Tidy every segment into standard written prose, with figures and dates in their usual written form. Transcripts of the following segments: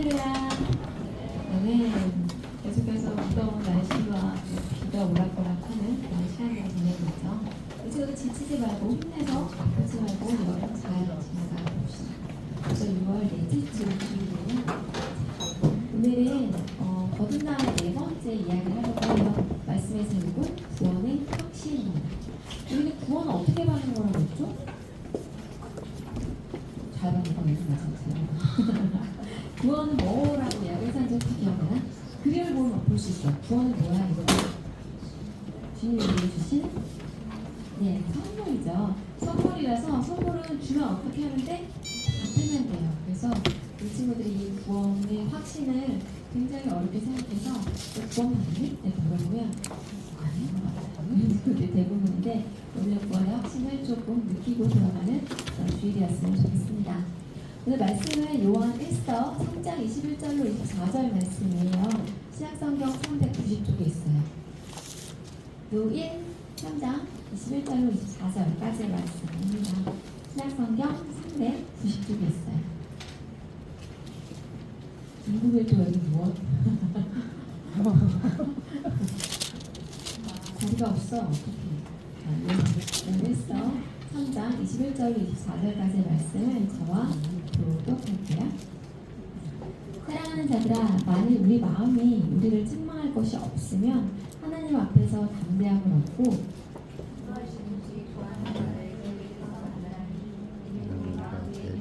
할렐루야. 오늘 계속해서 무더운 날씨와 비가 오락가락하는 그런 시간을 보내고 있죠. 이제부터 지치지 말고 힘내서 아프지 말고 여름 잘 지나가 봅시다. 벌써 6월 넷째 주일이고요. 오늘은 거듭남의 네 번째 이야기를 하려고 해요. 말씀의 제목은 구원의 확신입니다. 우리는 구원을 어떻게 받는 거라고 했죠? 잘 받는 거 예수 맞았어요. 구원은 뭐라고 이야기를 한지 기억나나? 그림을 보면 볼 수 있어. 구원은 뭐야? 이거 주님이 우리에게 주신 선물이죠. 선물이라서 선물은 주면 어떻게 하면 돼? 받으면 돼요. 그래서 이 친구들이 이 구원의 확신을 굉장히 어렵게 생각해서 구원 받니? 이렇게 물어보면 아닌 것 같아요. 이런 친구들이 대부분인데 오늘 구원의 확신을 조금 느끼고 들어가는 그런 주일이었으면 좋겠습니다. 오늘 말씀은 요한 1서 3장 21절로 24절 말씀이에요. 신약성경 390쪽에 있어요. 요 1, 3장 21절로 24절까지의 말씀입니다. 신약성경 390쪽에 있어요. 인구별도 여기 무엇? 자리가 없어. 어떡해. 요한 1서 3장 21절로 24절까지의 말씀을 저와 교독할게요. 사랑하는 자들아, 만일 우리 마음이 우리를 책망할 것이 없으면 하나님 앞에서 담대함을 얻고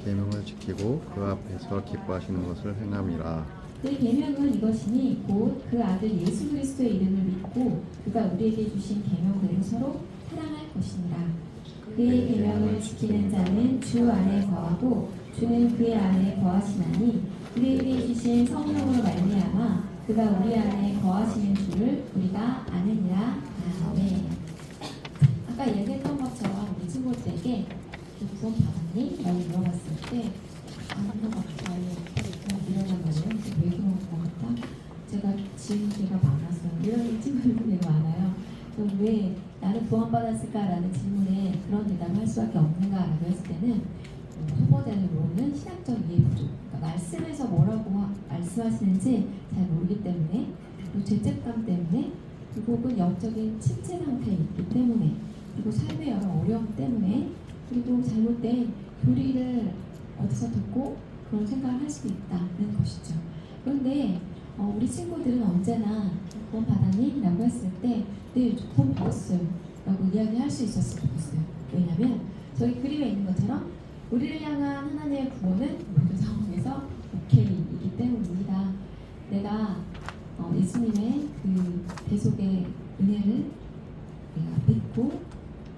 계명을 지키고 그 앞에서 기뻐하시는 것을 행함이라. 그 계명은 이것이니 곧 그 아들 예수 그리스도의 이름을 믿고 그가 우리에게 주신 계명대로 서로 사랑할 것입니다. 그의 계명을 지키는 자는 주 안에 거하고 주는 그의 안에 거하시나니 우리에게 주신 성령으로 말미암아 그가 우리 안에 거하시는 줄을 우리가 아느니라. 아멘. 아까 얘기했던 것처럼 우리 친구들에게 구원 받았니? 라고 물어봤을 때 아닌 것 같아요. 이러단 말이에요. 왜 그런 것 같다? 제가 질문지가 많아서 이런 친구들이 많아요. 왜 나는 구원받았을까라는 질문에 그런 대답을 할 수밖에 없는가라고 했을 때는 첫 번째로는 신학적 이해 부족. 그러니까 말씀에서 뭐라고 말씀하시는지 잘 모르기 때문에, 그리고 죄책감 때문에, 그리고 혹은 영적인 침체 상태에 있기 때문에, 그리고 삶의 여러 어려움 때문에, 그리고 잘못된 교리를 어디서 듣고 그런 생각을 할 수도 있다는 것이죠. 그런데 우리 친구들은 언제나 구원 받았니? 라고 했을 때 네, 구원 받았어요 라고 이야기할 수 있었으면 좋겠어요. 왜냐하면 저희 그림에 있는 것처럼 우리를 향한 하나님의 구원은 모든 상황에서 오케이이기 때문입니다. 내가 예수님의 그 대속의 은혜를 내가 믿고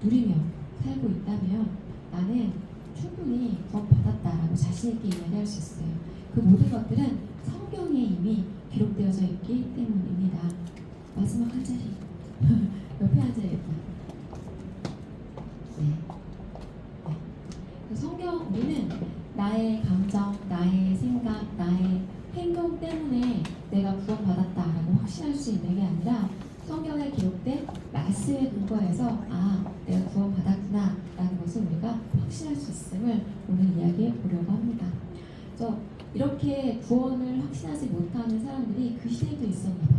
누리며 살고 있다면 나는 충분히 구원받았다라고 자신있게 이야기할 수 있어요. 그 모든 것들은 성경에 이미 기록되어져 있기 때문입니다. 마지막 한 자리 옆에 앉아야겠다. 성경, 우리는 나의 감정, 나의 생각, 나의 행동 때문에 내가 구원받았다라고 확신할 수 있는 게 아니라 성경에 기록된 말씀에 근거해서 내가 구원받았구나 라는 것을 우리가 확신할 수 있음을 오늘 이야기해 보려고 합니다. 이렇게 구원을 확신하지 못하는 사람들이 그 시대에도 있었나 봐.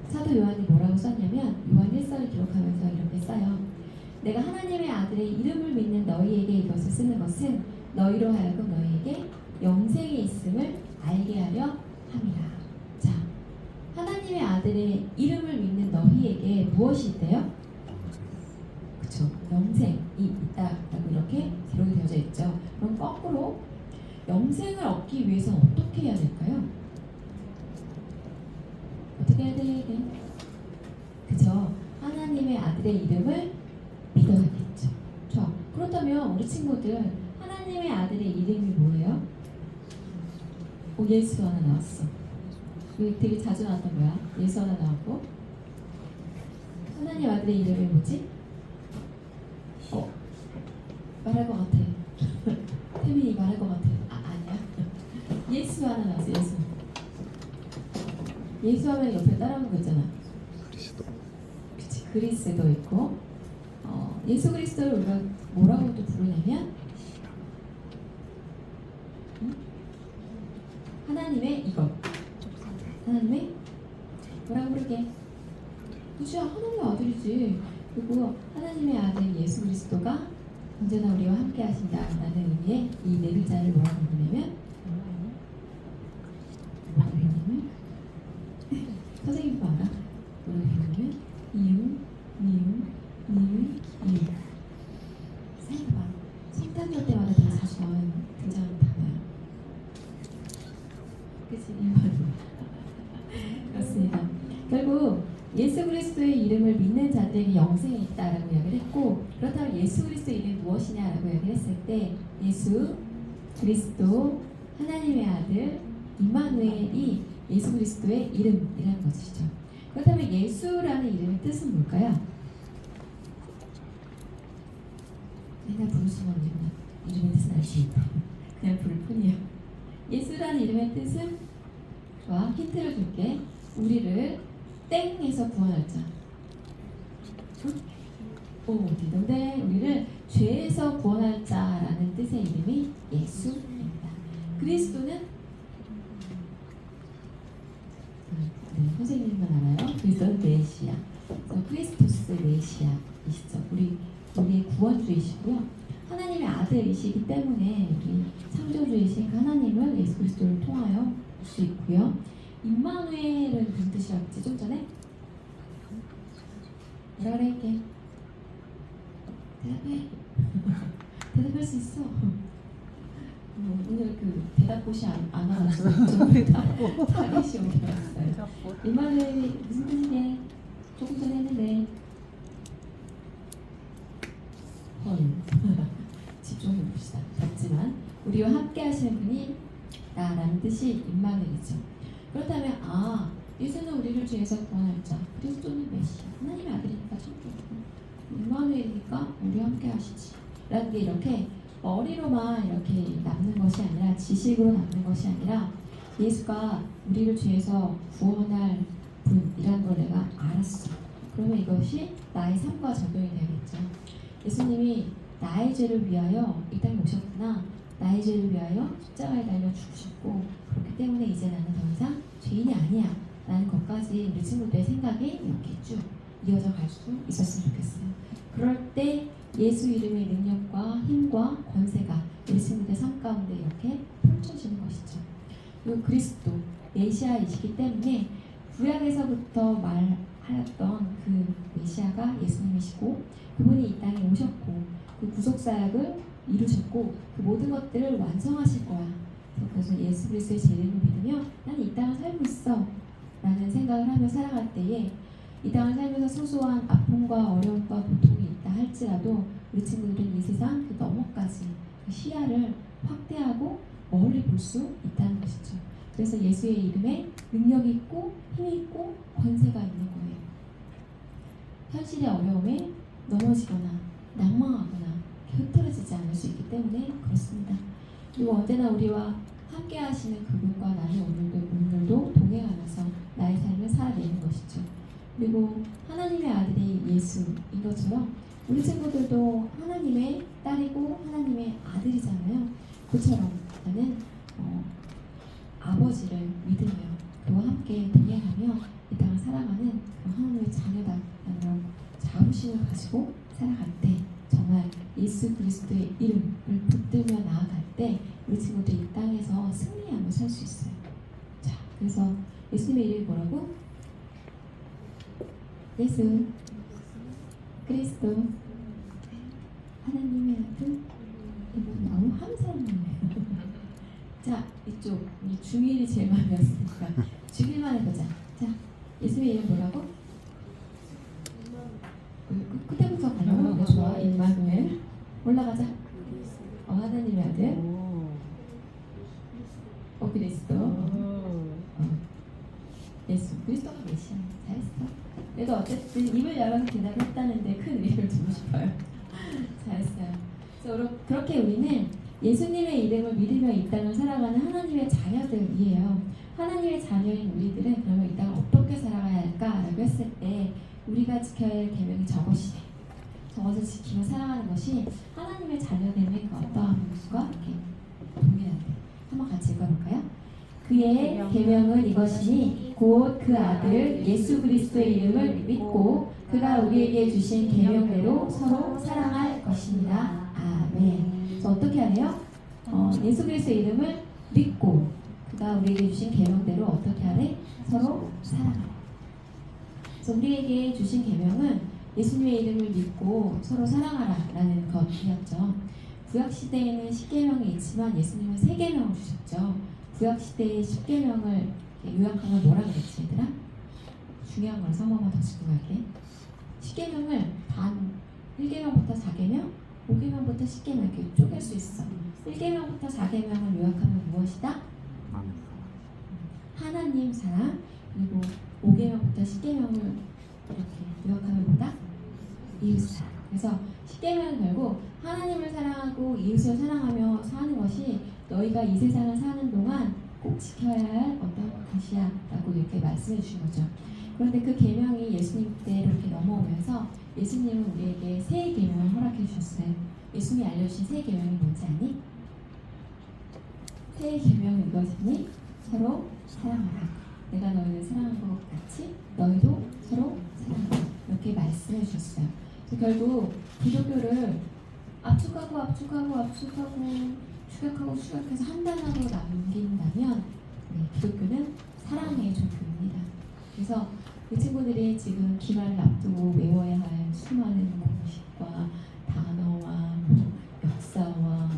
사도 요한이 뭐라고 썼냐면 요한 1서를 기록하면서 이렇게 써요. 내가 하나님의 아들의 이름을 믿는 너희에게 이것을 쓰는 것은 너희로 하여금 너희에게 영생이 있음을 알게 하려 함이라. 자, 하나님의 아들의 이름을 믿는 너희에게 무엇이 있대요? 그쵸, 영생이 있다라고 이렇게 기록이 되어져 있죠. 그럼 거꾸로 영생을 얻기 위해서 어떻게 해야 될까요? 어떻게 해야 돼? 그죠? 하나님의 아들의 이름을 믿어야겠죠. 좋아. 그렇다면 우리 친구들 하나님의 아들의 이름이 뭐예요? 예수 하나 나왔어. 여기 되게 자주 나왔던 거야. 예수 하나 나왔고 하나님 아들의 이름이 뭐지? 말할 것 같아. 태민이 말할 것 같아. 아니야. 예수 하나 나왔어. 예수 하면 옆에 따라오는 거 있잖아. 그리스도. 그치, 그리스도 있고 예수 그리스도를 우리가 뭐라고 또 부르냐면 하나님의 이것. 하나님의 뭐라고 부르게? 그치, 하나님의 아들이지. 그리고 하나님의 아들 예수 그리스도가 언제나 우리와 함께 하신다라는 의미의 이 네 글자를 뭐라고 부르냐면 선생님도 알아? 뭐라고 부르냐면 이응, 미응, 니은, 이응. 생각해봐. 성탄절 때마다 되게 자주 나오는 등장하는 단어야. 그치? 그렇습니다. 결국 예수 그리스도의 이름을 믿는 자들에게 영생이 있다라고 이야기를 했고, 그렇다면 예수 그리스도의 이름이 무엇이냐라고 이야기를 했을 때 예수 그리스도 하나님의 아들 임마누엘이 예수 그리스도의 이름이라는 것이죠. 그렇다면 예수라는 이름의 뜻은 뭘까요? 맨날 부르시면 언제나 이름의 뜻은 알 수 있다. 그냥 부를 뿐이에요. 예수라는 이름의 뜻은 와 힌트를 줄게. 우리를 땡에서 구원할 자. 오, 디던데 우리를 죄에서 구원할 자라는 뜻의 이름이 예수입니다. 그리스도는 네, 선생님만 알아요. 그리스도는 메시아. 크리스토스 메시아이시죠. 우리의 구원주이시고요. 하나님의 아들이시기 때문에 우리 창조주이신 하나님을 예수 그리스도를 통하여 볼 수 있고요. 임마누엘은 무슨 뜻이라고 했지? 좀 전에? 뭐라 그럴게? 대답해. 대답할 수 있어. 오늘 그 대답봇이 안 와가지고 전부 다 타겟이 오겠어요. 임마누엘이 무슨 뜻이게? 조금 전에 했는데 헐. 집중해 봅시다. 덥지만 우리와 함께 하시는 분이 나라는 뜻이 임마누엘이죠. 그렇다면 예수는 우리를 죄에서 구원할 자, 그리스도는 메시아, 하나님의 아들이니까 창조주, 임마누엘이니까 우리와 함께 하시지 라는 게 이렇게 머리로만 이렇게 남는 것이 아니라 지식으로 남는 것이 아니라 예수가 우리를 죄에서 구원할 분이라는 걸 내가 알았어. 그러면 이것이 나의 삶과 적용이 되겠죠. 예수님이 나의 죄를 위하여 이 땅에 오셨구나. 나의 죄를 위하여 십자가에 달려 죽으셨고, 그렇기 때문에 이제 나는 더 이상 죄인이 아니야 라는 것까지 우리 친구들의 생각이 이렇게 쭉 이어져 갈 수 있었으면 좋겠어요. 그럴 때 예수 이름의 능력과 힘과 권세가 우리 친구들의 삶 가운데 이렇게 펼쳐지는 것이죠. 이 그리스도 메시아이시기 때문에 구약에서부터 말하였던 그 메시아가 예수님이시고, 그분이 이 땅에 오셨고 그 구속사역을 이루셨고 그 모든 것들을 완성하실 거야. 그래서 예수 그리스도의 재림을 믿으며 난 이 땅을 살고 있어 라는 생각을 하며 살아갈 때에 이 땅을 살면서 소소한 아픔과 어려움과 고통이 있다 할지라도 우리 친구들은 이 세상 그 너머까지 그 시야를 확대하고 멀리 볼 수 있다는 것이죠. 그래서 예수의 이름에 능력이 있고 힘이 있고 권세가 있는 거예요. 현실의 어려움에 넘어지거나 낭망하거나 흐트러지지 않을 수 있기 때문에 그렇습니다. 그리고 언제나 우리와 함께 하시는 그분과 나는 오늘도 동행하면서 나의 삶을 살아내는 것이죠. 그리고 하나님의 아들이 예수인 것처럼 우리 친구들도 하나님의 딸이고 하나님의 아들이잖아요. 그처럼 나는 아버지를 믿으며 그와 함께 동행하며 이 땅을 살아가는 그 하나님의 자녀다라는 자부심을 가지고 살아갈 때 정말 예수 그리스도의 이름을 붙들며 나아갈 때 우리 친구들 이 땅에서 승리하며 살 수 있어요. 자, 그래서 예수님의 이름이 뭐라고? 예수 그리스도 하나님의 아들. 이거 너무 함사람이에요. 자, 이쪽 중일이 제일 많이 왔으니까 중일만 해보자. 자, 예수님의 이름 뭐라고? 끝에부터 가려고 좋아. 임마누엘. 올라가자. 하나님의 아들. 그리스도. 예수 그리스도가 메시아. 잘했어. 그래도 어쨌든 입을 열어서 대답을 했다는데 큰 의미를 두고 싶어요. 잘했어요. 그래서 그렇게 우리는 예수님의 이름을 믿으며 이 땅을 살아가는 하나님의 자녀들이에요. 하나님의 자녀인 우리들은 그러면 이 땅을 어떻게 살아가야 할까라고 했을 때 우리가 지켜야 할 계명이 저것이래. 저것을 지키며 살아가는 것이 하나님의 자녀됨의 그 어떠한 모습과 이렇게 동일한데. 한번 같이 읽어볼까요? 그의 계명은 이것이니 곧 그 아들 예수 그리스도의 이름을 믿고 그가 우리에게 주신 계명대로 서로 사랑할 것입니다. 아멘. 그래서 어떻게 하래요? 예수 그리스도의 이름을 믿고 그가 우리에게 주신 계명대로 어떻게 하래? 서로 사랑하래. 그래서 우리에게 주신 계명은 예수님의 이름을 믿고 서로 사랑하라라는 것이었죠. 구약 시대에는 10계명이 있지만 예수님은 3계명을 주셨죠. 구약 시대의 10계명을 요약하면 뭐라 그랬지, 얘들아? 중요한 걸 한 번만 더 짚고 갈게. 10계명을 반 1계명부터 4계명, 5계명부터 10계명 이렇게 쪼갤 수 있어. 1계명부터 4계명을 요약하면 무엇이다? 하나님 사랑. 그리고 5계명부터 10계명을 이렇게 요약하면 뭐다? 이웃 사랑. 그래서 10계명은 결국 하나님을 사랑하고 이웃을 사랑하며 사는 것이 너희가 이 세상을 사는 동안 꼭 지켜야 할 어떤 것이야 라고 이렇게 말씀해 주신 거죠. 그런데 그 계명이 예수님 때 이렇게 넘어오면서 예수님은 우리에게 새 계명을 허락해 주셨어요. 예수님이 알려주신 새 계명이 뭔지 아니? 새 계명은 이것이니 서로 사랑하라. 내가 너희를 사랑한 것 같이 너희도 서로 사랑하라. 이렇게 말씀해 주셨어요. 그래서 결국 기독교를 압축하고 추격해서 한 단어로 남긴다면 기독교는 사랑의 종교입니다. 그래서 이 친구들이 지금 기말을 앞두고 외워야 할 수많은 공식과 단어와 역사와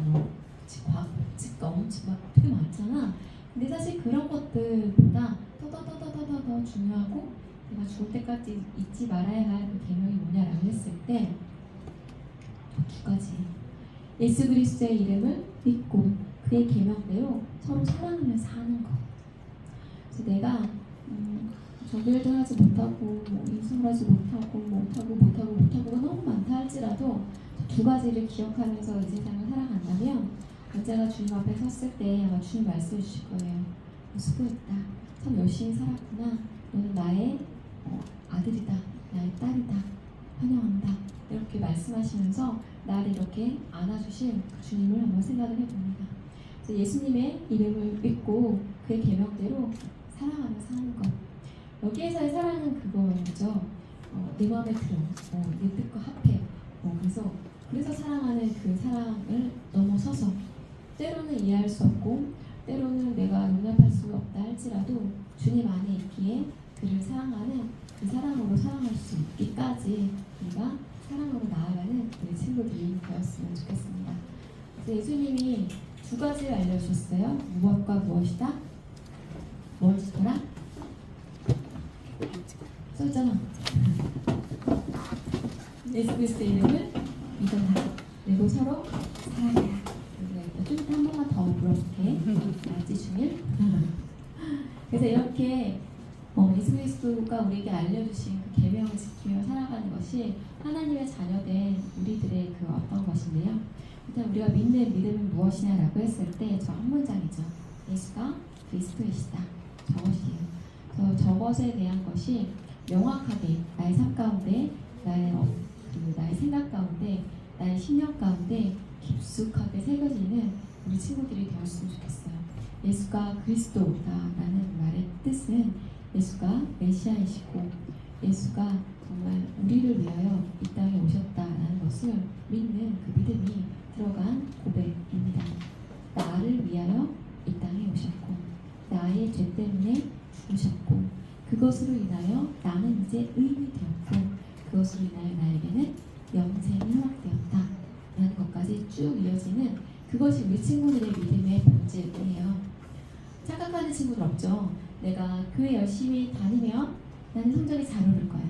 과학 법칙과 엄청 막 되게 많잖아. 근데 사실 그런 것들보다 더 중요하고 내가 죽을 때까지 잊지 말아야 할 그 계명이 뭐냐라고 했을 때 두 가지. 예수 그리스도의 이름을 믿고 그의 계명대로 서로 사랑하며 사는 것. 그래서 내가 저기를 하지 못하고 인성을 하지 못하고가 너무 많다 할지라도 두 가지를 기억하면서 이 세상을 살아간다면 언제가 주님 앞에 섰을 때 아마 주님 말씀해 주실 거예요. 수고했다. 참 열심히 살았구나. 너는 나의 아들이다. 나의 딸이다. 환영한다. 이렇게 말씀하시면서 나를 이렇게 안아주신 그 주님을 한번 생각을 해봅니다. 그래서 예수님의 이름을 믿고 그의 계명대로 사랑하며 사는 것. 여기에서의 사랑은 그거죠. 내 마음에 들어. 내 뜻과 합해. 그래서 사랑하는 그 사랑을 넘어서서 때로는 이해할 수 없고 때로는 내가 용납할 수 없다 할지라도 주님 안에 있기에 그를 사랑하는 그 사랑으로 사랑할 수 있기까지 우리가 사랑으로 나아가는 우리 친구들이 되었으면 좋겠습니다. 그래서 예수님이 두 가지를 알려주셨어요. 무엇과 무엇이다? 무엇이더라? 써있잖아. 예수 그리스도의 이름을 믿어라. 그리고 서로 사랑해라. 좀 이따 한 번만 더 물어볼게. 알지, 주님? 그래서 이렇게 예수 그리스도가 우리에게 알려주신 그 계명을 지키며 살아가는 것이 하나님의 자녀된 우리들의 그 어떤 것인데요. 일단 우리가 믿는 믿음은 무엇이냐라고 했을 때 저 한 문장이죠. 예수가 그리스도이시다. 저것이에요. 그래서 저것에 대한 것이 명확하게 나의 삶 가운데 나의 생각 가운데 나의 신념 가운데 깊숙하게 새겨지는 우리 친구들이 되었으면 좋겠어요. 예수가 그리스도다라는 말의 뜻은 예수가 메시아이시고 예수가 정말 우리를 위하여 이 땅에 오셨다라는 것을 믿는 그 믿음이 들어간 고백입니다. 나를 위하여 이 땅에 오셨고 나의 죄 때문에 죽으셨고 그것으로 인하여 나는 이제 의인이 되었고 그것으로 인하여 나에게는 영생이 허락되었다 라는 것까지 쭉 이어지는 그것이 우리 친구들의 믿음의 본질이에요. 착각하는 친구들 없죠? 내가 교회 열심히 다니면 나는 성적이 잘 오를 거야.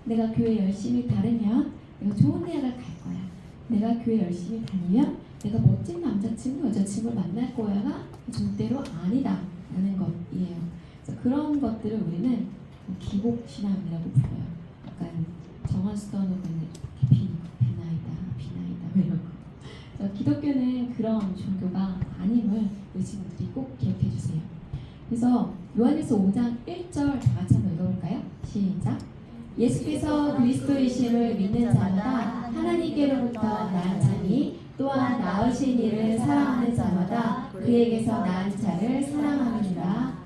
내가 교회 열심히 다니면 내가 좋은 대학을 갈 거야. 내가 교회 열심히 다니면 내가 멋진 남자친구, 여자친구를 만날 거야가 절대로 아니다 라는 것이에요. 그래서 그런 것들을 우리는 기복신앙이라고 불러요. 약간 정한수도는 비나이다 이런 거. 그래서 기독교는 그런 종교가 아님을 우리 친구들이 꼭 기억해 주세요. 그래서 요한일서 5장 1절 다 같이 한번 읽어볼까요? 시작. 예수께서 그리스도이심을 믿는 자마다 하나님께로부터 난 자니 또한 낳으신 이를 사랑하는 자마다 그에게서 낳은 자를 사랑하느니라.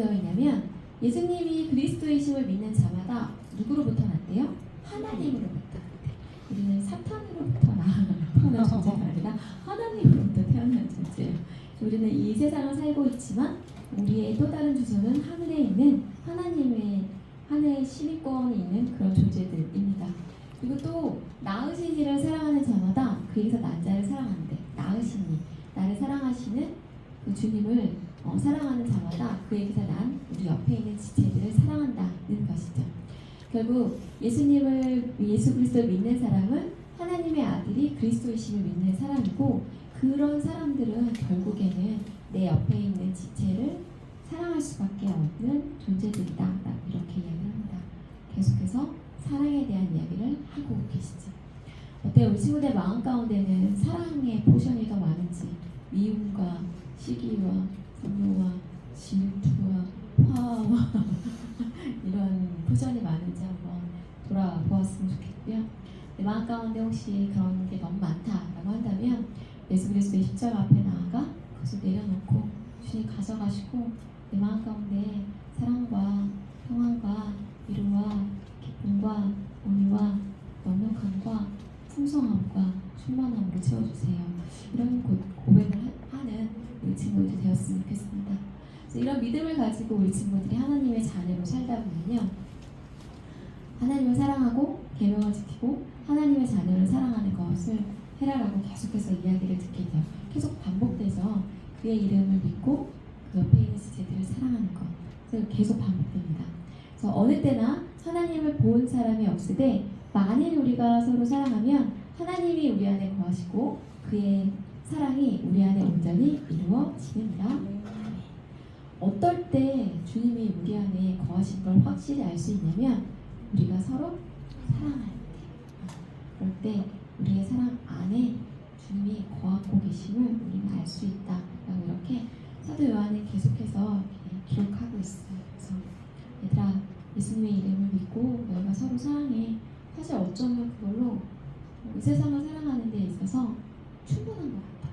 되어 있냐면 예수님이 그리스도이심을 믿는 자마다 누구로부터 났대요? 하나님으로부터. 우리는 사탄으로부터 태어난 존재가 아니라 하나님으로부터 태어난 존재예요. 우리는 이 세상을 살고 있지만 우리의 또 다른 주소는 하늘에 있는 하늘의 시민권이 있는 그런 존재들입니다. 그리고 또 나으신 이를 사랑하는 자마다 그에게서 난 자를 사랑하는데, 나으신 이, 나를 사랑하시는 그 주님을 사랑하는 자마다 그에게서 난 우리 옆에 있는 지체들을 사랑한다는 것이죠. 결국 예수 그리스도를 믿는 사람은 하나님의 아들이 그리스도이심을 믿는 사람이고, 그런 사람들은 결국에는 내 옆에 있는 지체를 사랑할 수밖에 없는 존재들이다, 이렇게 이야기를 합니다. 계속해서 사랑에 대한 이야기를 하고 계시죠. 어때요? 우리 친구들 마음 가운데는 사랑의 포션이 더 많은지, 미움과 시기와 분노와 질투와 화와 이런 포션이 많은지 한번 돌아보았으면 좋겠고요. 내 마음 가운데 혹시 그런 게 너무 많다라고 한다면 예수 그리스도의 십자가 앞에 나아가 그것을 내려놓고 주님 가져가시고 내 마음 가운데 사랑과 평안과 위로와 기쁨과 온유와 넉넉함과 풍성함과 충만함으로 채워주세요. 이런 고백을 하는 우리 친구들이 되었으면 좋겠습니다. 그래서 이런 믿음을 가지고 우리 친구들이 하나님의 자녀로 살다 보면요, 하나님을 사랑하고 계명을 지키고 하나님의 자녀를 사랑하는 것을 해라라고 계속해서 이야기를 듣게 돼요. 계속 반복돼서 그의 이름을 믿고 그 옆에 있는 지체들을 사랑하는 것, 그래서 계속 반복됩니다. 그래서 어느 때나 하나님을 본 사람이 없으되 만일 우리가 서로 사랑하면 하나님이 우리 안에 거하시고 그의 사랑이 우리 안에 온전히 이루어지느니라. 어떨 때 주님이 우리 안에 거하신 걸 확실히 알 수 있냐면 우리가 서로 사랑할 때, 그럴 때 우리의 사랑 안에 주님이 거하고 계심을 우리는 알 수 있다라고 이렇게 사도 요한은 계속해서 기록하고 있어요. 그래서 얘들아, 예수님의 이름을 믿고 너희가 서로 사랑해. 사실 어쩌면 그걸로 이 세상을 사랑하는 데 있어서 충분한 것 같다,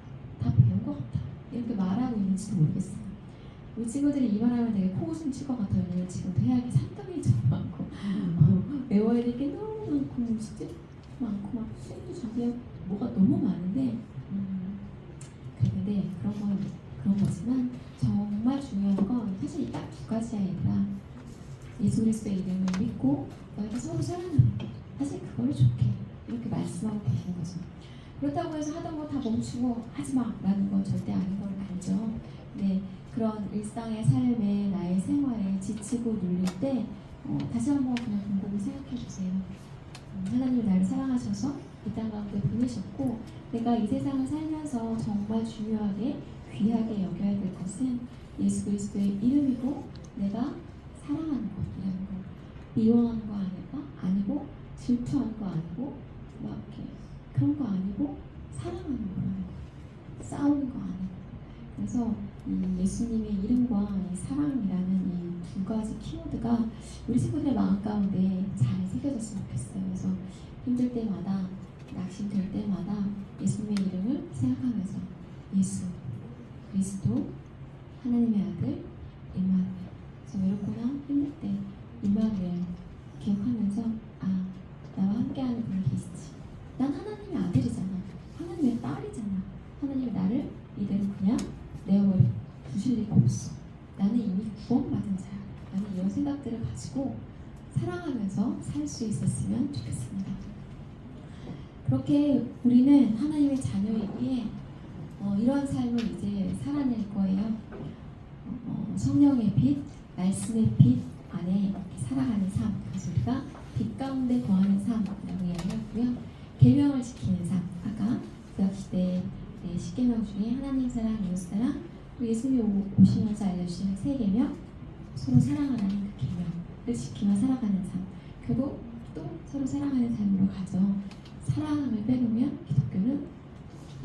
다 배운 것 같다, 이렇게 말하고 있는지도 모르겠어요. 우리 친구들이 이 말하면 되게 코웃음 칠 것 같아요. 왜냐면 지금도 해야 할 게 상당히 좀 많고 외워야 될 게 너무 많고 숙제도 많고 막 수행도 준비하고 뭐가 너무 많은데 그런데 그런 거지만 정말 중요한 건 사실 딱 두 가지야. 얘들아, 예수 그리스도의 이름을 믿고 너희가 서로 사랑하는 게 사실 그걸로 좋게 이렇게 말씀하고 계시는 거죠. 그렇다고 해서 하던 거 다 멈추고 하지마 라는 건 절대 아닌 걸 알죠. 네, 그런 일상의 삶에 나의 생활에 지치고 눌릴 때 다시 한번 그냥 곰곰이 생각해 주세요. 하나님이 나를 사랑하셔서 이 땅 가운데 보내셨고, 내가 이 세상을 살면서 정말 중요하게 귀하게 여겨야 될 것은 예수 그리스도의 이름이고 내가 사랑하는 것이라는 거. 미워하는 거 아니고 질투하는 거 아니고 막 이렇게 그런 거 아니고 사랑하는 거라는 거. 싸우는 거 아니고. 그래서 이 예수님의 이름과 이 사랑이라는 이 두 가지 키워드가 우리 친구들의 마음 가운데 잘 새겨졌으면 좋겠어요. 그래서 힘들 때마다, 낙심될 때마다 예수님의 이름을 생각하면서 예수 그리스도 하나님의 아들 임마누엘, 그래서 외롭거나 힘들 때 임마누엘 기억하면서 나와 함께하는 분이 계시지. 난 하나님의 아들이잖아, 하나님의 딸이잖아, 하나님이 나를 이대로 그냥 내어버려 두실 리가 없어, 나는 이미 구원받은 자야, 나는 이런 생각들을 가지고 사랑하면서 살 수 있었으면 좋겠습니다. 그렇게 우리는 하나님의 자녀이기에 이런 삶을 이제 살아낼 거예요. 성령의 빛, 말씀의 빛 안에 살아가는 삶, 그래서 우리가 빛 가운데 거하는 삶이라고 이야기하고요. 계명을 지키는 삶, 아까 구약시대 10계명 중에 하나님 사랑, 이웃 사랑, 또 예수님이 오시면서 알려주시는 세 계명, 서로 사랑하라는 그 계명을 지키며 살아가는 삶, 결국 또 서로 사랑하는 삶으로 가죠. 사랑을 빼놓으면 기독교는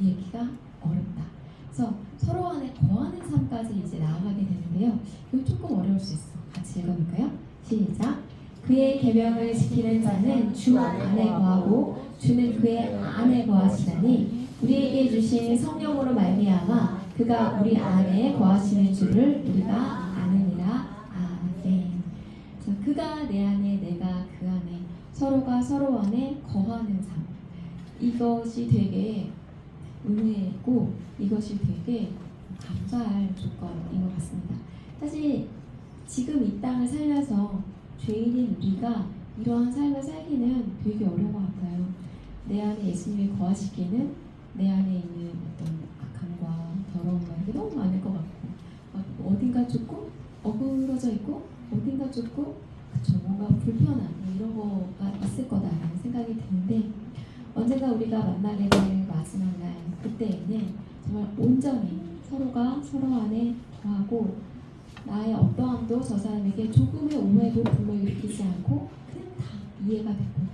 얘기가 어렵다. 그래서 서로 안에 거하는 삶까지 이제 나아가게 되는데요. 이거 조금 어려울 수 있어. 같이 읽어볼까요? 시작. 그의 계명을 지키는 자는 주 안에 거하고 주는 그의 안에 거하시나니 우리에게 주신 성령으로 말미암아 그가 우리 안에 거하시는 줄을 우리가 아느니라. 그가 내 안에 내가 그 안에 서로가 서로 안에 거하는 삶. 이것이 되게 의외고 이것이 되게 감사할 조건인 것 같습니다. 사실 지금 이 땅을 살면서 죄인인 우리가 이러한 삶을 살기는 되게 어려운 것 같아요. 내 안에 예수님이 거하시기는 내 안에 있는 어떤 악함과 더러움과 이게 너무 많을 것 같고 어딘가 조금 어그러져 있고 어딘가 조금 그쵸, 뭔가 불편한 이런 거가 있을 거다라는 생각이 드는데 언젠가 우리가 만나게 될 마지막 날 그때에는 정말 온전히 서로가 서로 안에 거하고 나의 어떠함도 저 사람에게 조금의 오해도 불러일으키지 않고 그냥 다 이해가 되고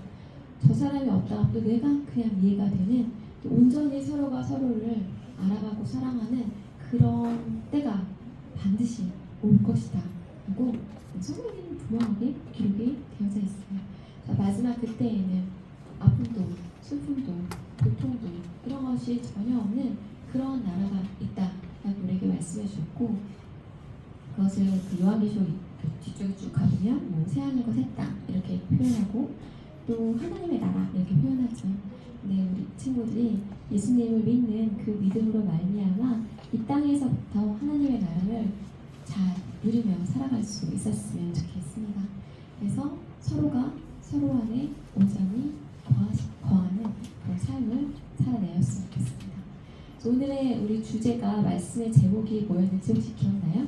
저 사람의 어떠함도 내가 그냥 이해가 되는 온전히 서로가 서로를 알아가고 사랑하는 그런 때가 반드시 올 것이다. 그리고 성경에는 분명하게 기록이 되어져 있어요. 자, 마지막 그때에는 아픔도 슬픔도 고통도 이런 것이 전혀 없는 그런 나라가 있다라고 우리에게 말씀해 주셨고 그것을 그 요한계시록 뒤쪽에 쭉 가보면 뭐 새하늘과 새 땅 이렇게 표현하고 또 하나님의 나라 이렇게 표현하죠. 근데 우리 친구들이 예수님을 믿는 그 믿음으로 말미암아 이 땅에서부터 하나님의 나라를 잘 누리며 살아갈 수 있었으면 좋겠습니다. 그래서 서로가 서로 안에 온전히 거하는 그런 삶을 살아내었으면 좋겠습니다. 오늘의 우리 주제가 말씀의 제목이 뭐였는지 혹시 기억나요?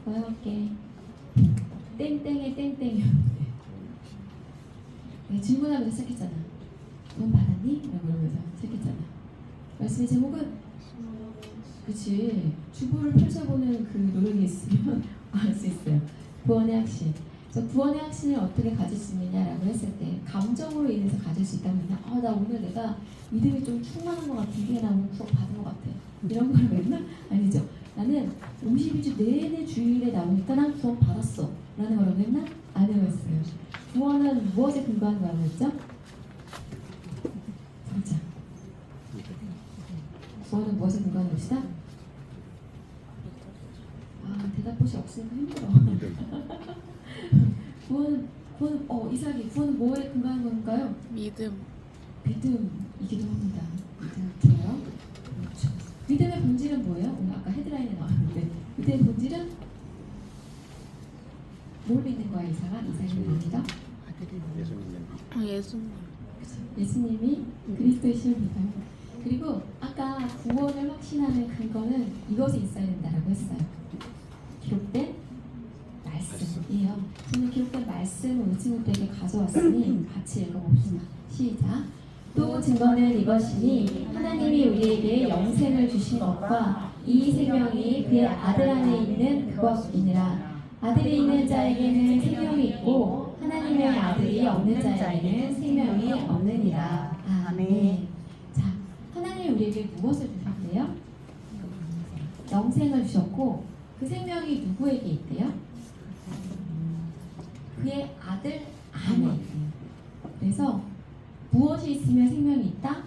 뭐였게? 땡땡의 땡땡이었는데 네, 질문하면서 시작했잖아. 돈 받았니? 라고 이러면서 시작했잖아. 말씀의 제목은 그치 주보를 펼쳐보는 그 노력이 있으면 알 수 있어요. 구원의 확신. 그래서 구원의 확신을 어떻게 가질 수 있느냐라고 했을 때 감정으로 인해서 가질 수 있다면 나 오늘 내가 믿음이 좀 충만한 것 같은데 나 오늘 구원 받은 것 같아 이런 걸 맨날 아니죠. 나는 52주 내내 주일에 나오니까 난 구원 받았어 라는 걸 맨날 안 해왔어요. 구원은 무엇에 근거한 거라고 했죠? 진짜 구원은 무엇에 근거한 것이다? 대답봇이 없으니까 힘들어. 구원, 이삭이 구원은 뭐에 근거한 건가요? 믿음이기도 합니다. 믿음 좋아요. 그렇죠. 믿음의 본질은 뭐예요? 오늘 아까 헤드라인에 나왔는데 믿음의 본질은 뭘 믿는 거야 이삭이 믿습니다. 예수님이 그리스도이심을 믿어요. 그리고 아까 구원을 확신하는 근거는 이것이 있어야 된다라고 했어요. 기록된 말씀이에요. 저는 기록된 말씀을 우리 친구들에게 가져왔으니 같이 읽어봅시다. 시작. 또 증거는 이것이니 하나님이 우리에게 영생을 주신 것과 이 생명이 그의 아들 안에 있는 그것이니라. 아들이 있는 자에게는 생명이 있고 하나님의 아들이 없는 자에게는 생명이 없느니라. 아멘. 자, 하나님이 우리에게 무엇을 주셨대요? 영생을 주셨고 그 생명이 누구에게 있대요? 그의 아들 안에 있대요. 그래서 무엇이 있으면 생명이 있다?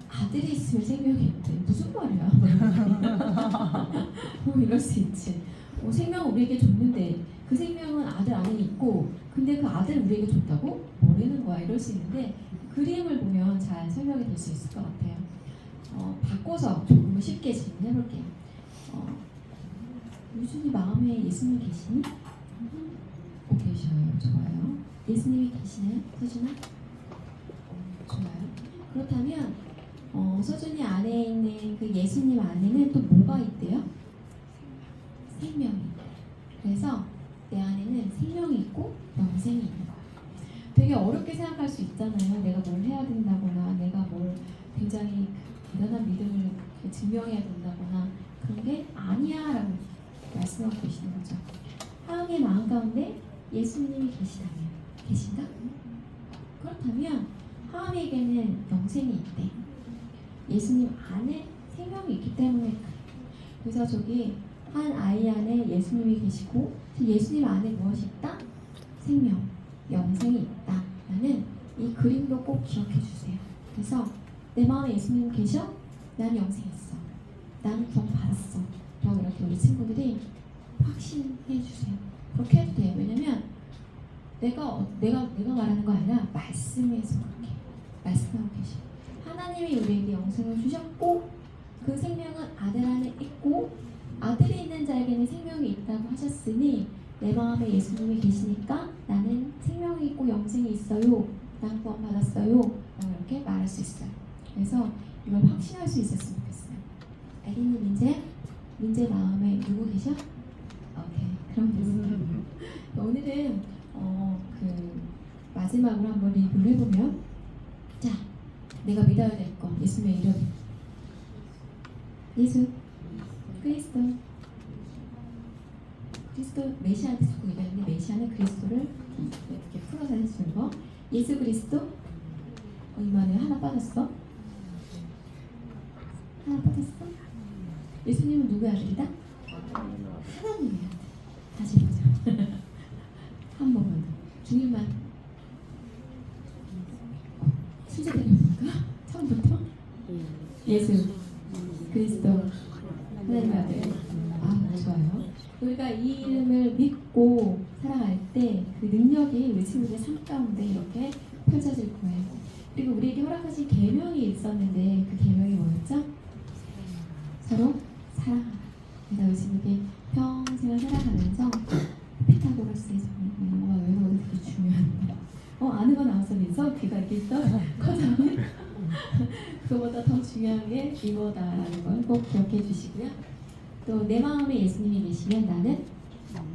아들이 있으면 생명이 있대. 무슨 말이야? 이럴 수 있지. 생명을 우리에게 줬는데 그 생명은 아들 안에 있고 근데 그 아들을 우리에게 줬다고? 뭐라는 거야? 이럴 수 있는데 그림을 보면 잘 설명이 될 수 있을 것 같아요. 바꿔서 조금 쉽게 질문해볼게요. 유준이 마음에 예수님 계시니? 계셔요. 좋아요. 예수님이 계시나요? 서준아? 좋아요. 그렇다면 서준이 안에 있는 그 예수님 안에는 또 뭐가 있대요? 생명이 있대요. 그래서 내 안에는 생명이 있고 영생이 있는 거예요. 되게 어렵게 생각할 수 있잖아요. 내가 뭘 해야 된다거나 내가 뭘 굉장히 대단한 믿음을 증명해야 된다거나 그런 게 아니야 라고 말씀하고 계시는 거죠. 하은의 마음 가운데 예수님이 계신가? 그렇다면 하은에게는 영생이 있대. 예수님 안에 생명이 있기 때문에 그래. 그래서 저기 한 아이 안에 예수님이 계시고 예수님 안에 무엇이 있다? 생명, 영생이 있다 라는 이 그림도 꼭 기억해 주세요. 그래서 내 마음에 예수님 계셔? 난 영생 있어. 난 구원 받았어. 라고 이렇게 우리 친구들이 확신해 주세요. 그렇게 해도 돼요. 왜냐면 내가 말하는 거 아니라 말씀에서 그렇게 말씀하고 계시고 하나님이 우리에게 영생을 주셨고 그 생명은 아들 안에 있고 아들이 있는 자에게는 생명이 있다고 하셨으니 내 마음에 예수님이 계시니까 나는 생명이 있고 영생이 있어요. 난 구원 받았어요. 이렇게 말할 수 있어요. 그래서 이걸 확신할 수 있었으면 좋겠어요. 아기님 민재 마음에 누구 계셔? 오케이, 그럼 됐어요. 오늘은 그 마지막으로 한번 리뷰를 해보면 자, 내가 믿어야 될 거 예수님의 이름 예수 그리스도 메시아한테 자꾸 얘기하는데 메시아는 그리스도를 이렇게 풀어서 해주는 거 예수 그리스도 이만에 하나 빠졌어? 하나 빠졌어? 예수님은 누구의 아들이다? 하나님의 아들. 다시 보자. 한 번만 더. 주님만 순서대로 볼까? 처음부터 예수 그리스도 하나님의 아들. 아, 좋아요. 우리가 이 이름을 믿고 살아갈 때 그 능력이 우리 친구들의 삶 가운데 이렇게 펼쳐질 거예요. 그리고 우리에게 허락하신 계명이 있었는데 그 계명이 뭐였죠? 서로 사랑하라. 그래서 우리 친구들이 평생을 살아가면서 피타고라스의 정말 외우는 게 되게 중요합니다. 아는 거 나왔어 민서? 귀가 이렇게 떠 커져네. 그거보다 더 중요한 게 이거다라는 걸 꼭 기억해 주시고요. 또 내 마음에 예수님이 계시면 나는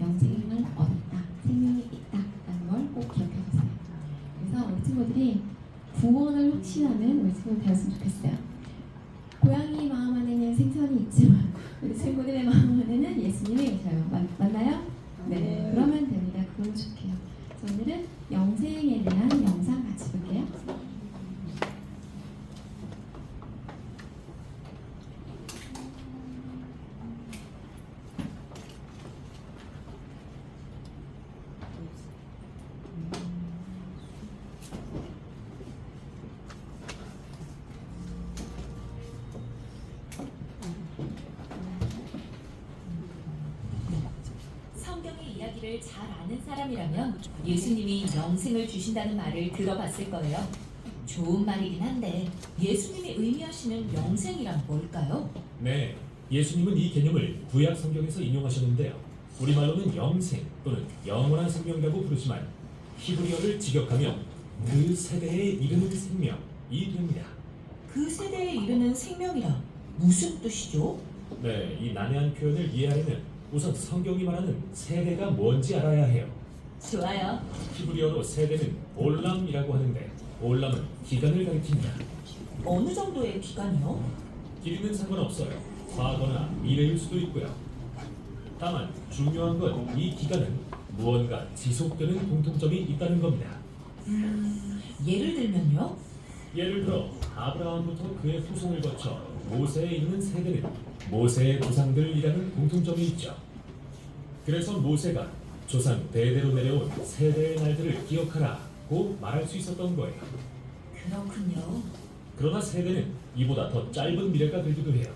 영생을 얻었다, 생명이 있다라는 걸 꼭 기억해 주세요. 그래서 우리 친구들이 구원을 확신하는 우리 친구들 되었으면 좋겠어요. 고양이 마음 안에는 생선이 있지만 우리 친구들의 마음 안에는 예수님이 계셔요. 맞나요? 네, 그러면 됩니다. 그러면 좋게요. 그래서 오늘은 영생에 대한 영상 같이 볼게요. 성경의 이야기를 잘 아는 사람이라면 예수님이 영생을 주신다는 말을 들어봤을 거예요. 좋은 말이긴 한데 예수님이 의미하시는 영생이란 뭘까요? 네, 예수님은 이 개념을 구약 성경에서 인용하셨는데요. 우리말로는 영생 또는 영원한 생명이라고 부르지만 히브리어를 직역하면 그 세대에 이르는 생명이 됩니다. 그 세대에 이르는 생명이라 무슨 뜻이죠? 네, 이 난해한 표현을 이해하려면 우선 성경이 말하는 세대가 뭔지 알아야 해요. 좋아요. 히브리어로 세대는 올람이라고 하는데 올람은 기간을 가리킵니다. 어느 정도의 기간이요? 길이는 상관없어요. 과거나 미래일 수도 있고요. 다만 중요한 건 이 기간은 무언가 지속되는 공통점이 있다는 겁니다. 예를 들면요? 예를 들어 아브라함부터 그의 후손을 거쳐 모세에 이르는 세대는 모세의 조상들이라는 공통점이 있죠. 그래서 모세가 조상 대대로 내려온 세대의 날들을 기억하라고 말할 수 있었던 거예요. 그렇군요. 그러나 세대는 이보다 더 짧은 미래가 되기도 해요.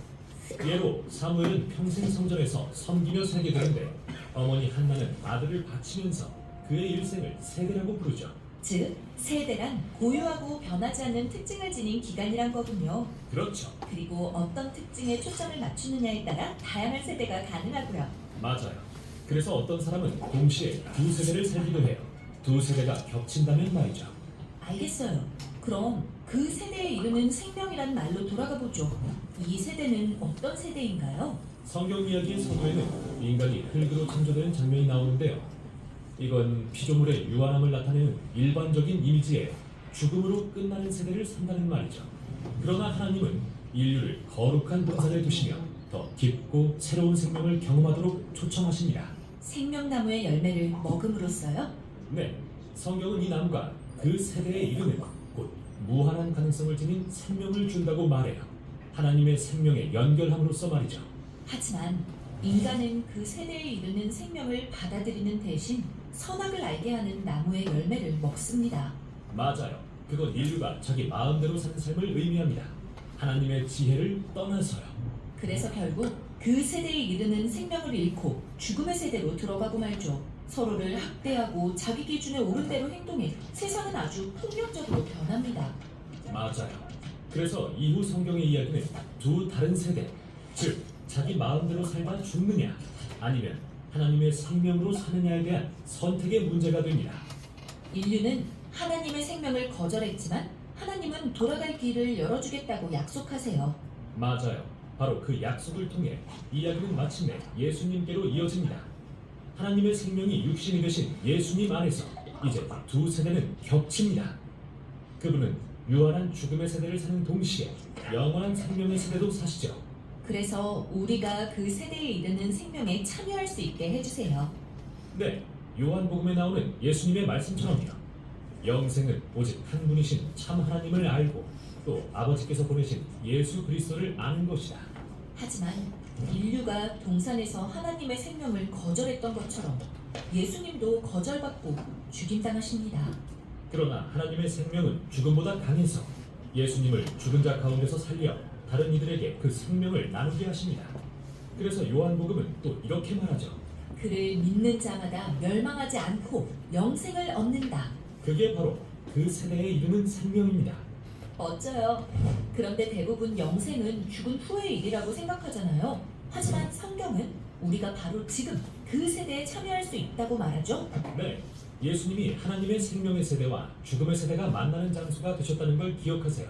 예로 사무엘은 평생 성전에서 섬기며 살게 되는데 어머니 한나는 아들을 바치면서 그의 일생을 세대라고 부르죠. 즉, 세대란 고유하고 변하지 않는 특징을 지닌 기간이란 거군요. 그렇죠. 그리고 어떤 특징에 초점을 맞추느냐에 따라 다양한 세대가 가능하고요. 맞아요. 그래서 어떤 사람은 동시에 두 세대를 살기도 해요. 두 세대가 겹친다면 말이죠. 알겠어요. 그럼 그 세대에 이르는 생명이란 말로 돌아가 보죠. 이 세대는 어떤 세대인가요? 성경 이야기의 서두에는 인간이 흙으로 창조되는 장면이 나오는데요. 이건 피조물의 유한함을 나타내는 일반적인 이미지예요. 죽음으로 끝나는 세대를 산다는 말이죠. 그러나 하나님은 인류를 거룩한 본산에 두시며 더 깊고 새로운 생명을 경험하도록 초청하십니다. 생명나무의 열매를 먹음으로써요? 네, 성경은 이 나무가 그 세대에 이르는 곧 무한한 가능성을 지닌 생명을 준다고 말해요. 하나님의 생명에 연결함으로써 말이죠. 하지만 인간은 그 세대에 이르는 생명을 받아들이는 대신 선악을 알게 하는 나무의 열매를 먹습니다. 맞아요. 그건 인류가 자기 마음대로 사는 삶을 의미합니다. 하나님의 지혜를 떠나서요. 그래서 결국 그 세대에 이르는 생명을 잃고 죽음의 세대로 들어가고 말죠. 서로를 학대하고 자기 기준에 옳은 대로 행동해 세상은 아주 폭력적으로 변합니다. 맞아요. 그래서 이후 성경의 이야기는 두 다른 세대, 즉 자기 마음대로 살다 죽느냐 아니면 하나님의 생명으로 사느냐에 대한 선택의 문제가 됩니다. 인류는 하나님의 생명을 거절했지만 하나님은 돌아갈 길을 열어주겠다고 약속하세요. 맞아요. 바로 그 약속을 통해 이야기는 마침내 예수님께로 이어집니다. 하나님의 생명이 육신이 되신 예수님 안에서 이제 두 세대는 겹칩니다. 그분은 유한한 죽음의 세대를 사는 동시에 영원한 생명의 세대도 사시죠. 그래서 우리가 그 세대에 이르는 생명에 참여할 수 있게 해주세요. 네, 요한복음에 나오는 예수님의 말씀처럼요. 영생은 오직 한 분이신 참 하나님을 알고 또 아버지께서 보내신 예수 그리스도를 아는 것이다. 하지만 인류가 동산에서 하나님의 생명을 거절했던 것처럼 예수님도 거절받고 죽임당하십니다. 그러나 하나님의 생명은 죽음보다 강해서 예수님을 죽은 자 가운데서 살려 다른 이들에게 그 생명을 나누게 하십니다. 그래서 요한복음은 또 이렇게 말하죠. 그를 믿는 자마다 멸망하지 않고 영생을 얻는다. 그게 바로 그 세대에 이르는 생명입니다. 멋져요. 그런데 대부분 영생은 죽은 후의 일이라고 생각하잖아요. 하지만 성경은 우리가 바로 지금 그 세대에 참여할 수 있다고 말하죠. 네, 예수님이 하나님의 생명의 세대와 죽음의 세대가 만나는 장소가 되셨다는 걸 기억하세요.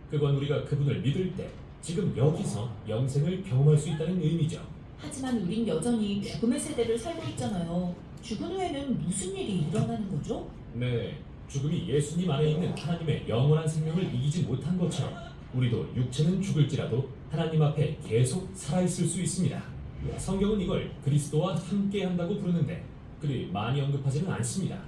그건 우리가 그분을 믿을 때 지금 여기서 영생을 경험할 수 있다는 의미죠. 하지만 우린 여전히 죽음의 세대를 살고 있잖아요. 죽은 후에는 무슨 일이 일어나는 거죠? 네, 죽음이 예수님 안에 있는 하나님의 영원한 생명을 이기지 못한 것처럼 우리도 육체는 죽을지라도 하나님 앞에 계속 살아있을 수 있습니다. 성경은 이걸 그리스도와 함께 한다고 부르는데 그리 많이 언급하지는 않습니다.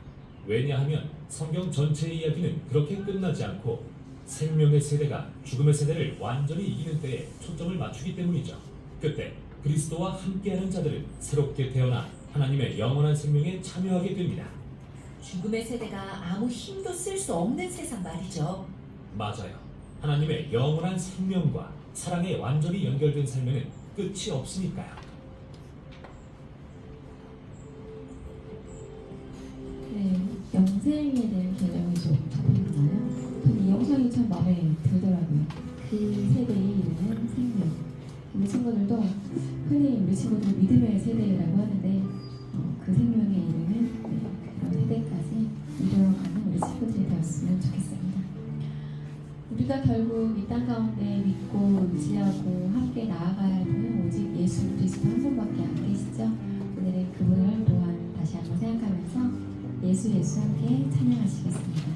왜냐하면 성경 전체의 이야기는 그렇게 끝나지 않고 생명의 세대가 죽음의 세대를 완전히 이기는 때에 초점을 맞추기 때문이죠. 그때 그리스도와 함께하는 자들은 새롭게 태어나 하나님의 영원한 생명에 참여하게 됩니다. 죽음의 세대가 아무 힘도 쓸 수 없는 세상 말이죠. 맞아요. 하나님의 영원한 생명과 사랑에 완전히 연결된 삶에는 끝이 없으니까요. 네, 영생에 대한 개념이 좀 잡혔잖아요. 저는 이 영상이 참 마음에 들더라고요. 그 세대에 이르는 생명. 우리 친구들도 흔히 우리 친구들 믿음의 세대라고 하는데 그 생명에 이르는 그런 세대까지 이루어가는 우리 친구들이 되었으면 좋겠습니다. 우리가 결국 이 땅 가운데 믿고 의지하고 함께 나아가야 할 분은 오직 예수 그리스도 한 분밖에 안 계시죠. 오늘의 그분을 또한 다시 한번 생각하면서 예수 함께 찬양하시겠습니다.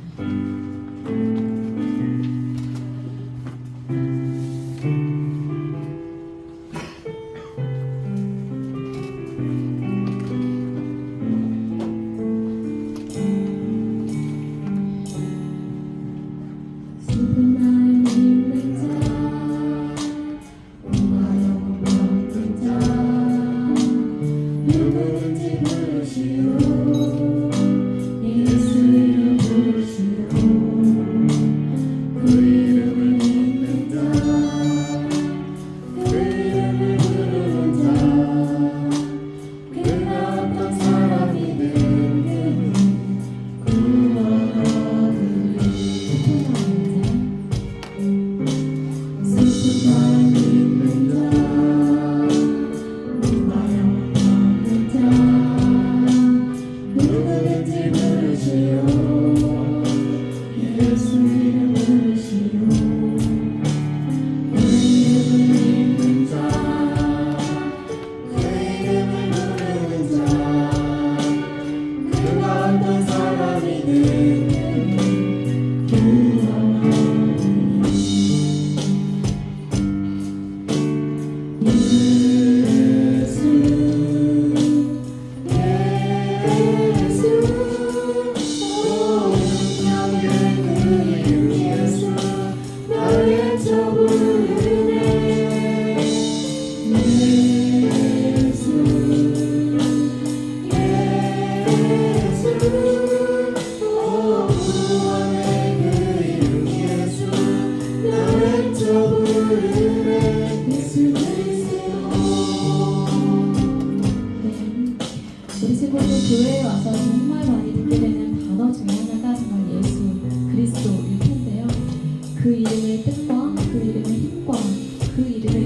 슬픈 날 믿는 자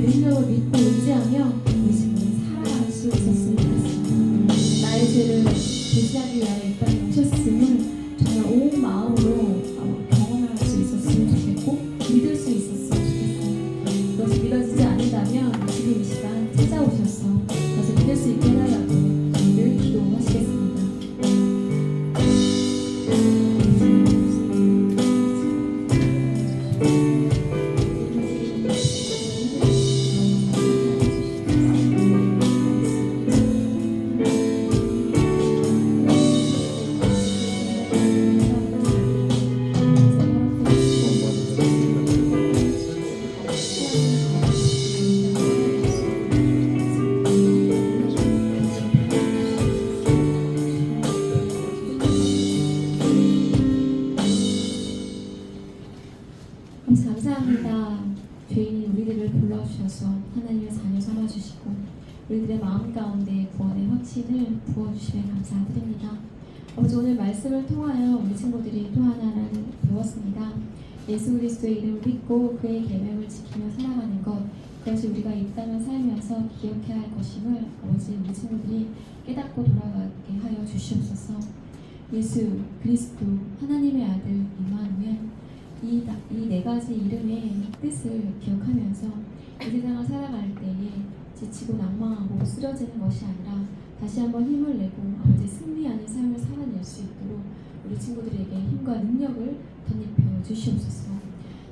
능력을 믿고 의지하며 우리 친구들이 살아갈 수 있었으면 좋겠습니다. 나의 죄를 대신하기 위하여 이 땅에 오셨음을 정말 온 마음으로 경험할 수 있었으면 좋겠고 믿을 수 있었으면 좋겠어요. 그것이 믿어지지 않는다면 지금 이 시간 찾아오셔서 그것을 믿을 수 있게 해달라고 저희를 기도하시겠습니다. 감사합니다. 죄인인 우리들을 불러주셔서 하나님의 자녀 삼아주시고 우리들의 마음 가운데 구원의 확신을 부어주시며 감사드립니다. 아버지, 오늘 말씀을 통하여 우리 친구들이 또 하나를 배웠습니다. 예수 그리스도의 이름을 믿고 그의 계명을 지키며 살아가는 것, 그것이 우리가 이 땅을 살면서 기억해야 할 것임을 아버지 우리 친구들이 깨닫고 돌아가게 하여 주시옵소서. 예수 그리스도 하나님의 아들 임마누엘, 이 네 가지 이름의 뜻을 기억하면서 이 세상을 살아갈 때에 지치고 낭망하고 쓰러지는 것이 아니라 다시 한번 힘을 내고 아버지 승리하는 삶을 살아낼 수 있도록 우리 친구들에게 힘과 능력을 덧입혀 주시옵소서.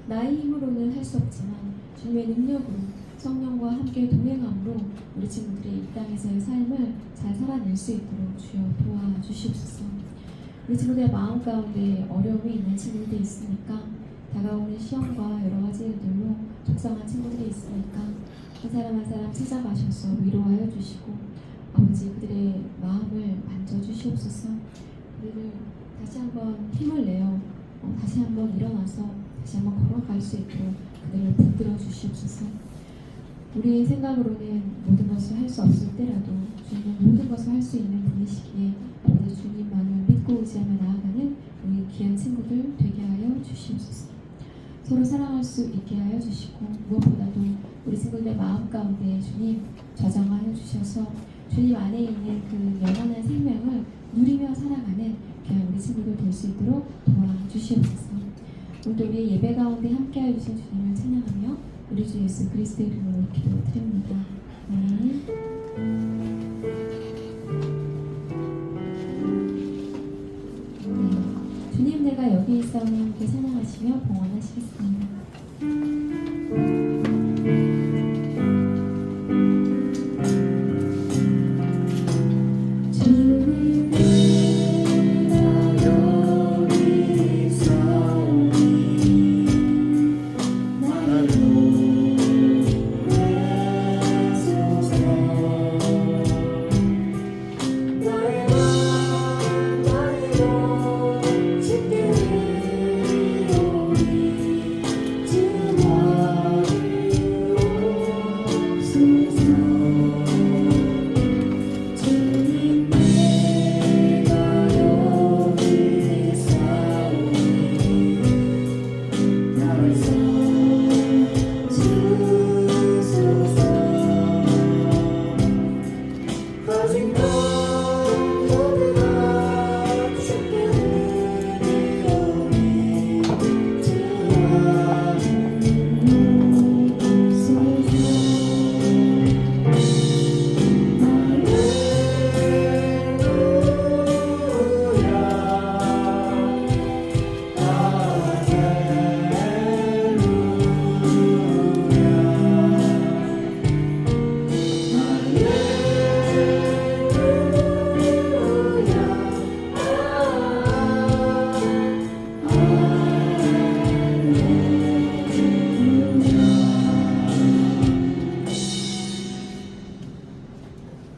나의 힘으로는 할 수 없지만 주님의 능력으로 성령과 함께 동행함으로 우리 친구들이 이 땅에서의 삶을 잘 살아낼 수 있도록 주여 도와주시옵소서. 우리 친구들의 마음 가운데 어려움이 있는 친구들이 있으니까, 다가오는 시험과 여러 가지 일들로 속상한 친구들이 있으니까 한 사람 한 사람 찾아가셔서 위로하여 주시고 아버지 그들의 마음을 만져주시옵소서. 그들을 다시 한번 힘을 내어 다시 한번 일어나서 다시 한번 걸어갈 수 있도록 그들을 붙들어 주시옵소서. 우리의 생각으로는 모든 것을 할 수 없을 때라도 주님은 모든 것을 할 수 있는 분이시기에 아버지 주님만을 믿고 의지하며 나아가는 우리 귀한 친구들 되게 하여 주시옵소서. 서로 사랑할 수 있게 하여 주시고 무엇보다도 우리 친구들의 마음 가운데 주님 저장하여 주셔서 주님 안에 있는 그 영원한 생명을 누리며 살아가는 귀한 우리 친구들 될 수 있도록 도와주시옵소서. 오늘도 우리의 예배 가운데 함께하여 주신 주님을 찬양하며 우리 주 예수 그리스도의 이름으로 기도드립니다. 아멘. 주님, 내가 여기 있사오니 함께 찬양하시며 봉헌하시겠습니다.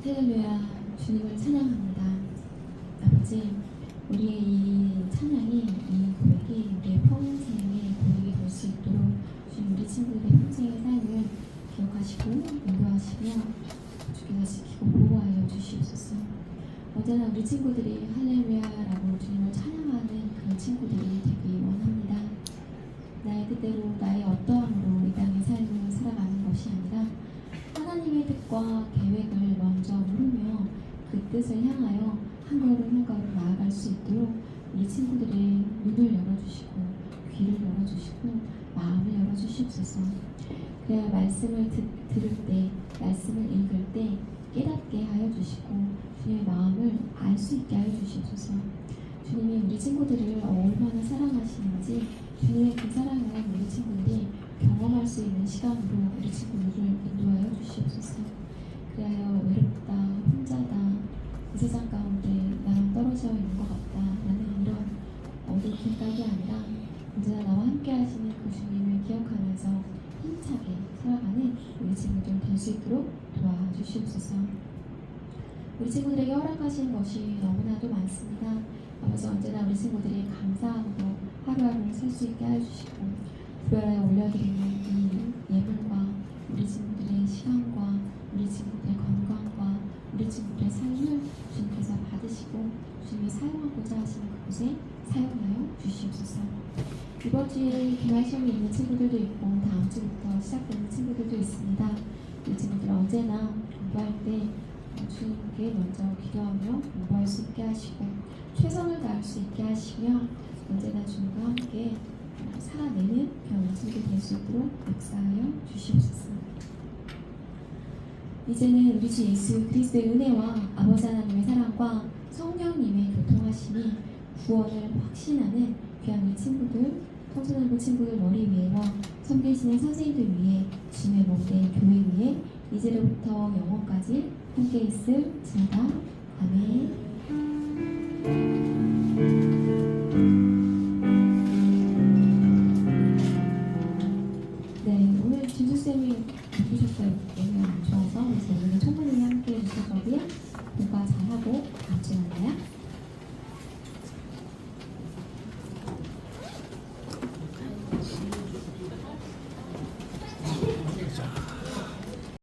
할렐루야, 주님을 찬양합니다. 아버지, 우리의 이 찬양이, 이 고백이 우리의 평생의 고백이 될 수 있도록 주님 우리 친구들의 평생의 삶을 기억하시고 인도하시며 주께서 지키고 보호하여 주시옵소서. 언제나 우리 친구들이 할렐루야라고 주님을 찬양하는 그런 친구들이 되기 원합니다. 나의 뜻대로 나의 어떠함으로 이 땅의 삶을 살아가는 것이 아니라 하나님의 뜻과 계획을 먼저 물으며 그 뜻을 향하여 한 걸음 한 걸음 나아갈 수 있도록 우리 친구들의 눈을 열어주시고 귀를 열어주시고 마음을 열어주시옵소서. 그래야 말씀을 들을 때, 말씀을 읽을 때 깨닫게 하여 주시고 주님의 마음을 알 수 있게 하여 주시옵소서. 주님이 우리 친구들을 얼마나 사랑하시는지 주님의 그 사랑을 우리 친구들이 경험할 수 있는 시간으로 우리 친구들을 인도하여 주시옵소서. 그래야 외롭다, 혼자다, 이 세상 가운데 나랑 떨어져 있는 것 같다 라는 이런 어두움까지 아니라 언제나 나와 함께 하시는 그 주님을 기억하면서 힘차게 살아가는 우리 친구들 될 수 있도록 도와주시옵소서. 우리 친구들에게 허락하신 것이 너무나도 많습니다. 아버지 언제나 우리 친구들이 감사함으로 하루하루 살 수 있게 해주시고 주변에 올려드리는 이 예물과 우리 친구들의 시간과 우리 친구들의 건강과 우리 친구들의 삶을 주님께서 받으시고 주님이 사용하고자 하시는 그곳에 사용하여 주시옵소서. 이번 주에 기말 시험이 있는 친구들도 있고 다음 주부터 시작되는 친구들도 있습니다. 우리 친구들 언제나 공부할 때 주님께 먼저 기도하며 공부할 수 있게 하시고 최선을 다할 수 있게 하시며 언제나 주님과 함께 살아내는 그런 친구들 될 수 있도록 역사하여 주시옵소서. 이제는 우리 주 예수 그리스도의 은혜와 아버지 하나님의 사랑과 성령님의 교통하심이 구원을 확신하는 귀한 우리 친구들, 청소년부 친구들 머리 위에와 섬기시는 선생님들 위에 주님의 몸된 교회 위에 이제로부터 영원까지 함께 있을지어다. 아멘. 네, 오늘 진주쌤이 바쁘셨어요. 너무 좋아서 그래서 오늘 총무님이 함께 해주셔서